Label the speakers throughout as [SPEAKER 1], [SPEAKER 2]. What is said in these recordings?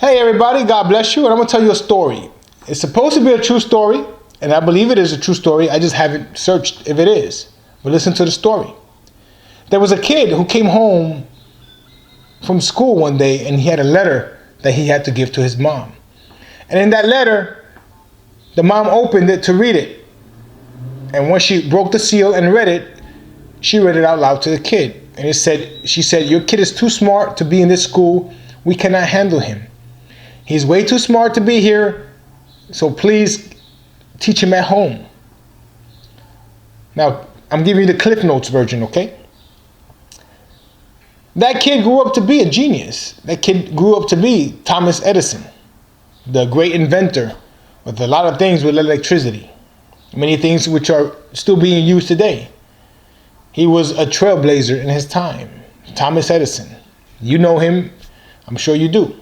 [SPEAKER 1] Hey everybody, God bless you, and I'm going to tell you a story. It's supposed to be a true story, and I believe it is a true story. I just haven't searched if it is. But listen to the story. There was a kid who came home from school one day, and he had a letter that he had to give to his mom. And in that letter, the mom opened it to read it. And when she broke the seal and read it, she read it out loud to the kid. And she said, "Your kid is too smart to be in this school. We cannot handle him. He's way too smart to be here, so please teach him at home." Now, I'm giving you the Cliff Notes version, okay? That kid grew up to be a genius. That kid grew up to be Thomas Edison, the great inventor with a lot of things with electricity, many things which are still being used today. He was a trailblazer in his time, Thomas Edison. You know him, I'm sure you do.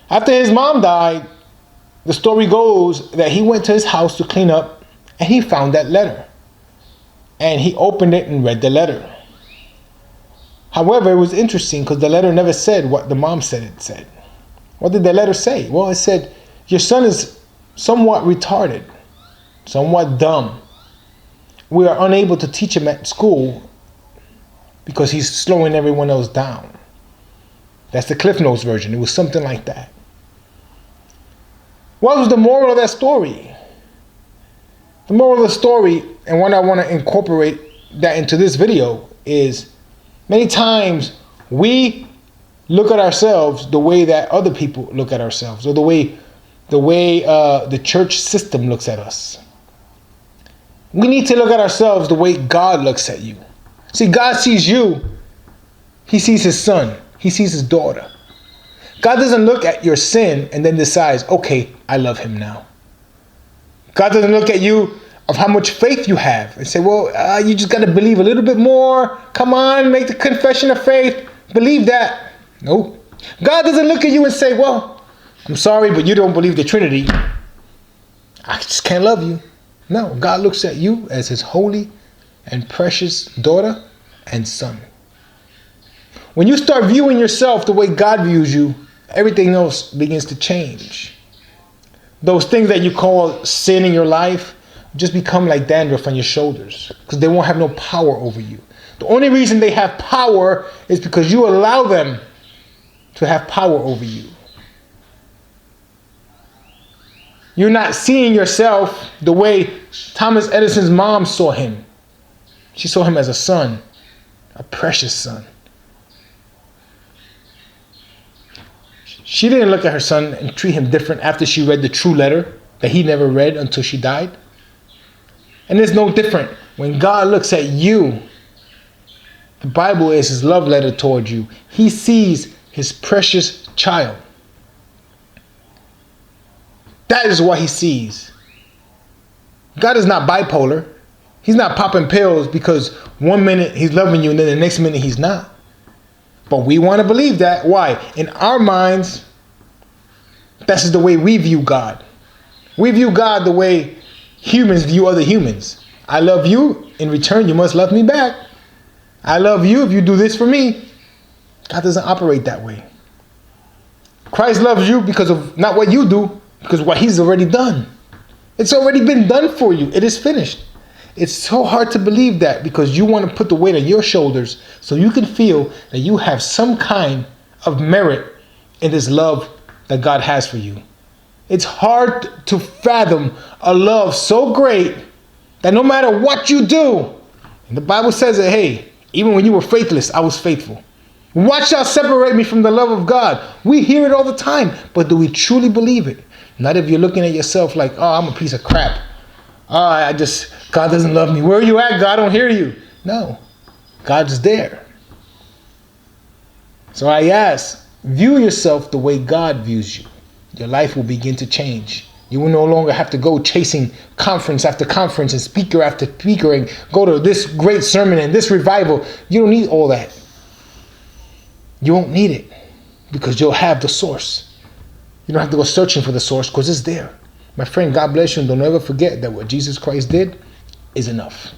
[SPEAKER 1] After his mom died, the story goes that he went to his house to clean up, and he found that letter. And he opened it and read the letter. However, it was interesting because the letter never said what the mom said it said. What did the letter say? Well, it said, "Your son is somewhat retarded, somewhat dumb. We are unable to teach him at school because he's slowing everyone else down." That's the Cliff Notes version. It was something like that. What was the moral of that story? The moral of the story, and what I want to incorporate that into this video, is many times we look at ourselves the way that other people look at ourselves, or the way the church system looks at us. We need to look at ourselves the way God looks at you. See, God sees you. He sees his son. He sees his daughter. God doesn't look at your sin and then decides, okay, I love him now. God doesn't look at you of how much faith you have and say, well, you just got to believe a little bit more. Come on, make the confession of faith. Believe that. No. God doesn't look at you and say, well, I'm sorry, but you don't believe the Trinity. I just can't love you. No, God looks at you as his holy and precious daughter and son. When you start viewing yourself the way God views you, everything else begins to change. Those things that you call sin in your life just become like dandruff on your shoulders because they won't have no power over you. The only reason they have power is because you allow them to have power over you. You're not seeing yourself the way Thomas Edison's mom saw him. She saw him as a son, a precious son. She didn't look at her son and treat him different after she read the true letter that he never read until she died. And it's no different. When God looks at you, the Bible is his love letter toward you. He sees his precious child. That is what he sees. God is not bipolar. He's not popping pills because one minute he's loving you and then the next minute he's not. But we want to believe that. Why? In our minds, this is the way we view God. We view God the way humans view other humans. I love you. In return, you must love me back. I love you if you do this for me. God doesn't operate that way. Christ loves you because of not what you do, because what he's already done. It's already been done for you. It is finished. It's so hard to believe that because you want to put the weight on your shoulders so you can feel that you have some kind of merit in this love that God has for you. It's hard to fathom a love so great that no matter what you do, and the Bible says that, hey, even when you were faithless, I was faithful. What shall separate me from the love of God? We hear it all the time, but do we truly believe it? Not if you're looking at yourself like, oh, I'm a piece of crap. God doesn't love me. Where are you at, God? I don't hear you. No, God's there. So I ask, view yourself the way God views you. Your life will begin to change. You will no longer have to go chasing conference after conference and speaker after speaker and go to this great sermon and this revival. You don't need all that. You won't need it because you'll have the source. You don't have to go searching for the source because it's there. My friend, God bless you, and don't ever forget that what Jesus Christ did is enough.